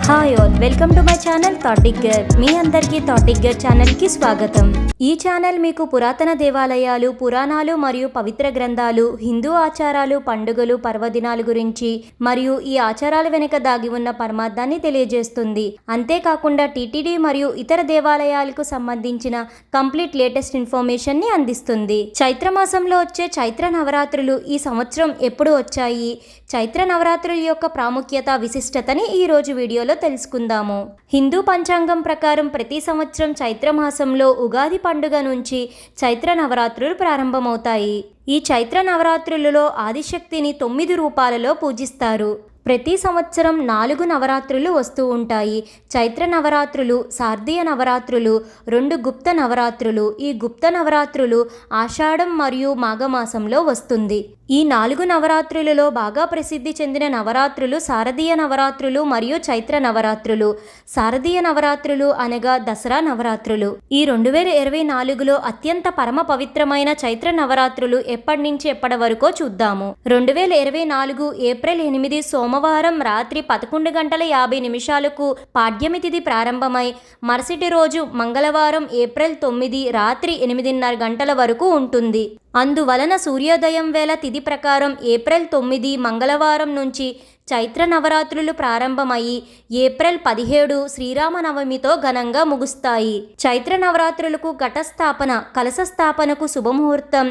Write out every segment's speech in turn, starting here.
Hi all, welcome to my channel థాటిక్ గర్. మీ అందరికీ థాటిక్ గర్ ఛానల్కి స్వాగతం. ఈ ఛానల్ మీకు పురాతన దేవాలయాలు, పురాణాలు మరియు పవిత్ర గ్రంథాలు, హిందూ ఆచారాలు, పండుగలు, పర్వదినాల గురించి మరియు ఈ ఆచారాల వెనుక దాగి ఉన్న పరమార్థాన్ని తెలియజేస్తుంది. అంతేకాకుండా టీటీడీ మరియు ఇతర దేవాలయాలకు సంబంధించిన కంప్లీట్ లేటెస్ట్ ఇన్ఫర్మేషన్ని అందిస్తుంది. చైత్రమాసంలో వచ్చే చైత్ర నవరాత్రులు ఈ సంవత్సరం ఎప్పుడు వచ్చాయి, చైత్ర నవరాత్రుల యొక్క ప్రాముఖ్యత, విశిష్టతని ఈ రోజు వీడియోలో తెలుసుకుందాము. హిందూ పంచాంగం ప్రకారం ప్రతి సంవత్సరం చైత్రమాసంలో ఉగాది పండుగ నుంచి చైత్ర నవరాత్రులు ప్రారంభమవుతాయి. ఈ చైత్ర నవరాత్రులలో ఆదిశక్తిని 9 రూపాలలో పూజిస్తారు. ప్రతి సంవత్సరం 4 నవరాత్రులు వస్తూ ఉంటాయి. చైత్ర నవరాత్రులు, శారదీయ నవరాత్రులు, 2 గుప్త నవరాత్రులు. ఈ గుప్త నవరాత్రులు ఆషాఢం మరియు మాఘమాసంలో వస్తుంది. ఈ 4 నవరాత్రులలో బాగా ప్రసిద్ధి చెందిన నవరాత్రులు శారదీయ నవరాత్రులు మరియు చైత్ర నవరాత్రులు. శారదీయ నవరాత్రులు అనగా దసరా నవరాత్రులు. ఈ 2024లో అత్యంత పరమ పవిత్రమైన చైత్ర నవరాత్రులు ఎప్పటి నుంచి ఎప్పటి వరకో చూద్దాము. 2024 ఏప్రిల్ 8 సోమవారం రాత్రి 11:50 పాడ్యమి తిథి ప్రారంభమై మరుసటి రోజు మంగళవారం ఏప్రిల్ 9 రాత్రి 8:30 వరకు ఉంటుంది. అందువలన సూర్యోదయం వేళ తిథి ప్రకారం ఏప్రిల్ 9 మంగళవారం నుంచి చైత్ర నవరాత్రులు ప్రారంభమయ్యి ఏప్రిల్ 17 శ్రీరామనవమితో ఘనంగా ముగుస్తాయి. చైత్ర నవరాత్రులకు ఘటస్థాపన, కలశ స్థాపనకు శుభముహూర్తం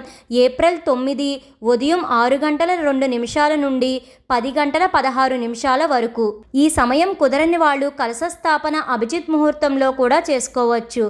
ఏప్రిల్ 9 ఉదయం 6:02 నుండి 10:16 వరకు. ఈ సమయం కుదరని వాళ్ళు కలశ స్థాపన అభిజిత్ ముహూర్తంలో కూడా చేసుకోవచ్చు.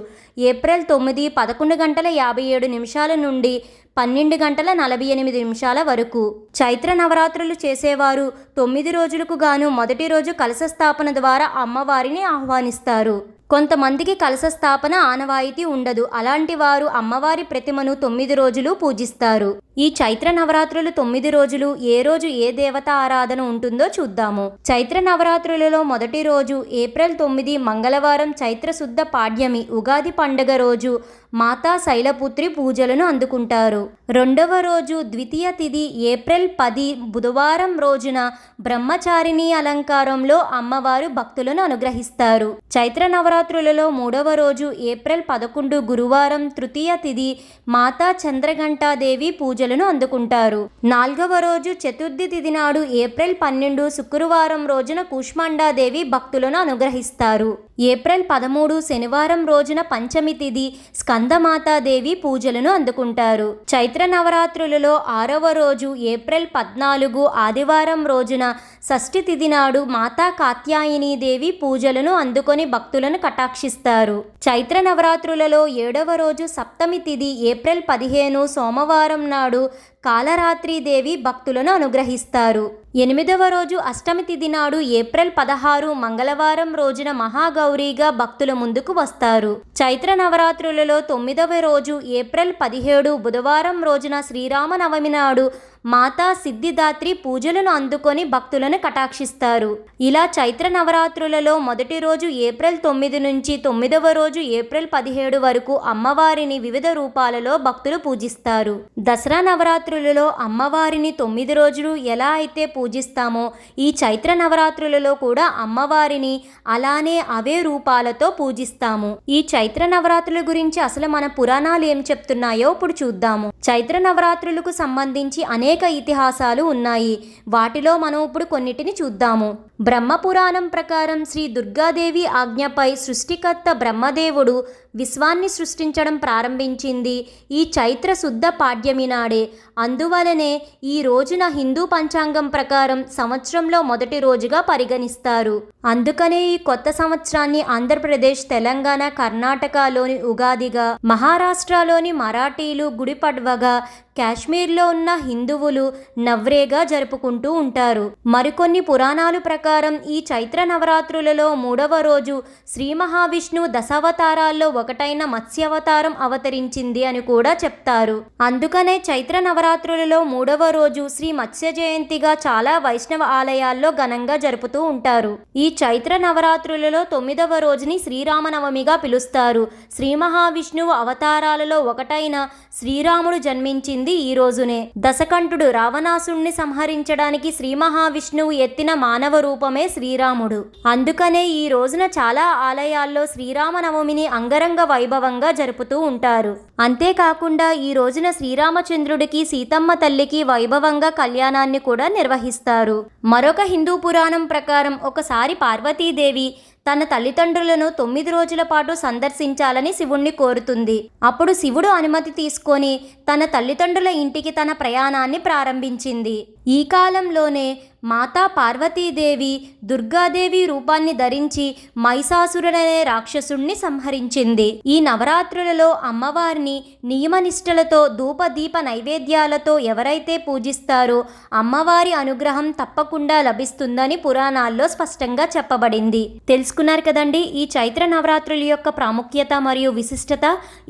ఏప్రిల్ 9 11:57 నుండి 12:48 వరకు. చైత్ర నవరాత్రులు చేసేవారు 9 రోజులకు గాను మొదటి రోజు కలశ స్థాపన ద్వారా అమ్మవారిని ఆహ్వానిస్తారు. కొంతమందికి కలశ స్థాపన ఆనవాయితీ ఉండదు. అలాంటి వారు అమ్మవారి ప్రతిమను 9 రోజులు పూజిస్తారు. ఈ చైత్ర నవరాత్రులు 9 రోజులు ఏ రోజు ఏ దేవత ఆరాధన ఉంటుందో చూద్దాము. చైత్ర నవరాత్రులలో మొదటి రోజు ఏప్రిల్ 9 మంగళవారం చైత్ర శుద్ధ పాడ్యమి ఉగాది పండుగ రోజు మాతా శైలపుత్రి పూజలను అందుకుంటారు. రెండవ రోజు ద్వితీయ తిథి ఏప్రిల్ 10 బుధవారం రోజున బ్రహ్మచారిణి అలంకారంలో అమ్మవారు భక్తులను అనుగ్రహిస్తారు. చైత్ర నవరాత్రులలో మూడవ రోజు ఏప్రిల్ 11 గురువారం తృతీయ తిథి మాతా చంద్రఘంటాదేవి పూజలను అందుకుంటారు. నాలుగవ రోజు చతుర్థి తిథి నాడు ఏప్రిల్ 12 శుక్రవారం రోజున కూష్మాండాదేవి భక్తులను అనుగ్రహిస్తారు. ఏప్రిల్ 13 శనివారం రోజున పంచమి తిథి స్కందమాతాదేవి పూజలను అందుకుంటారు. చైత్ర నవరాత్రులలో 6వ రోజు ఏప్రిల్ 14 ఆదివారం రోజున షష్ఠి తిథి నాడు మాతా కాత్యాయని దేవి పూజలను అందుకొని భక్తులను కటాక్షిస్తారు. చైత్ర నవరాత్రులలో 7వ రోజు సప్తమి తిథి ఏప్రిల్ 15 సోమవారం నాడు కాలరాత్రి దేవి భక్తులను అనుగ్రహిస్తారు. 8వ రోజు అష్టమి తిథి నాడు ఏప్రిల్ 16 మంగళవారం రోజున మహాగౌరిగా భక్తుల ముందుకు వస్తారు. చైత్ర నవరాత్రులలో 9వ రోజు ఏప్రిల్ 17 బుధవారం రోజున శ్రీరామనవమి నాడు మాతా సిద్ధిదాత్రి పూజలను అందుకొని భక్తులను కటాక్షిస్తారు. ఇలా చైత్ర నవరాత్రులలో మొదటి రోజు ఏప్రిల్ 9 నుంచి 9వ రోజు ఏప్రిల్ 17 వరకు అమ్మవారిని వివిధ రూపాలలో భక్తులు పూజిస్తారు. దసరా నవరాత్రులలో అమ్మవారిని 9 రోజులు ఎలా అయితే పూజిస్తామో ఈ చైత్ర నవరాత్రులలో కూడా అమ్మవారిని అలానే అవే రూపాలతో పూజిస్తాము. ఈ చైత్ర నవరాత్రుల గురించి అసలు మన పురాణాలు ఏం చెప్తున్నాయో ఇప్పుడు చూద్దాము. చైత్ర నవరాత్రులకు సంబంధించి అనేక ఇతిహాసాలు ఉన్నాయి. వాటిలో మనం ఇప్పుడు కొన్నిటిని చూద్దాము. బ్రహ్మ పురాణం ప్రకారం శ్రీ దుర్గాదేవి ఆజ్ఞపై సృష్టికర్త బ్రహ్మదేవుడు విశ్వాన్ని సృష్టించడం ప్రారంభించింది ఈ చైత్ర శుద్ధ పాడ్యమి నాడే. అందువలనే ఈ రోజున హిందూ పంచాంగం ప్రకారం సంవత్సరంలో మొదటి రోజుగా పరిగణిస్తారు. అందుకనే ఈ కొత్త సంవత్సరాన్ని ఆంధ్రప్రదేశ్, తెలంగాణ, కర్ణాటకలోని ఉగాదిగా, మహారాష్ట్రలోని మరాఠీలు గుడి పడ్వగా, కాశ్మీర్లో ఉన్న హిందువులు నవ్రేగా జరుపుకుంటూ ఉంటారు. మరికొన్ని పురాణాలు ప్రకారం ఈ చైత్ర నవరాత్రులలో 3వ రోజు శ్రీ మహావిష్ణువు దశావతారాల్లో ఒకటైన మత్స్యావతారం అవతరించింది అని కూడా చెప్తారు. అందుకనే చైత్ర నవరాత్రులలో 3వ రోజు శ్రీ మత్స్య జయంతిగా చాలా వైష్ణవ ఆలయాల్లో ఘనంగా జరుపుతూ ఉంటారు. ఈ చైత్ర నవరాత్రులలో 9వ రోజుని శ్రీరామనవమిగా పిలుస్తారు. శ్రీ మహావిష్ణువు అవతారాలలో ఒకటైన శ్రీరాముడు జన్మించింది ఈ రోజునే. దశకంఠుడు రావణాసుణ్ణి సంహరించడానికి శ్రీ మహావిష్ణువు ఎత్తిన మానవ రూపమే శ్రీరాముడు. అందుకనే ఈ రోజున చాలా ఆలయాల్లో శ్రీరామనవమిని అంగరంగ వైభవంగా జరుపుతూ ఉంటారు. అంతేకాకుండా ఈ రోజున శ్రీరామచంద్రుడికి సీతమ్మ తల్లికి వైభవంగా కళ్యాణాన్ని కూడా నిర్వహిస్తారు. మరొక హిందూ పురాణం ప్రకారం ఒకసారి పార్వతీదేవి తన తల్లిదండ్రులను 9 రోజుల పాటు సందర్శించాలని శివుణ్ణి కోరుతుంది. అప్పుడు శివుడు అనుమతి తీసుకొని తన తల్లిదండ్రుల ఇంటికి తన ప్రయాణాన్ని ప్రారంభించింది. ఈ కాలంలోనే మాతా పార్వతీదేవి దుర్గాదేవి రూపాన్ని ధరించి మహిషాసురుడనే రాక్షసుణ్ణి సంహరించింది. ఈ నవరాత్రులలో అమ్మవారిని నియమనిష్టలతో ధూపదీప నైవేద్యాలతో ఎవరైతే పూజిస్తారో అమ్మవారి అనుగ్రహం తప్పకుండా లభిస్తుందని పురాణాల్లో స్పష్టంగా చెప్పబడింది. తెలుసుకున్నారు కదండి ఈ చైత్ర నవరాత్రుల యొక్క ప్రాముఖ్యత మరియు విశిష్టత.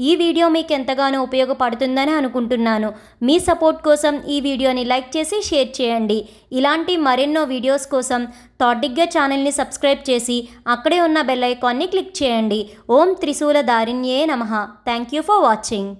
ఈ వీడియో మీకు ఎంతగానో ఉపయోగపడుతుందని అనుకుంటున్నాను. మీ సపోర్ట్ కోసం ఈ వీడియోని లైక్ చేసి షేర్ చేయండి. ఇలాంటి మరెన్నో వీడియోస్ కోసం థాట్ డిగ్గర్ ఛానల్ని సబ్స్క్రైబ్ చేసి అక్కడే ఉన్న బెల్ ఐకాన్ని క్లిక్ చేయండి. ఓం త్రిశూలధారిణ్యే నమః. Thank you for watching.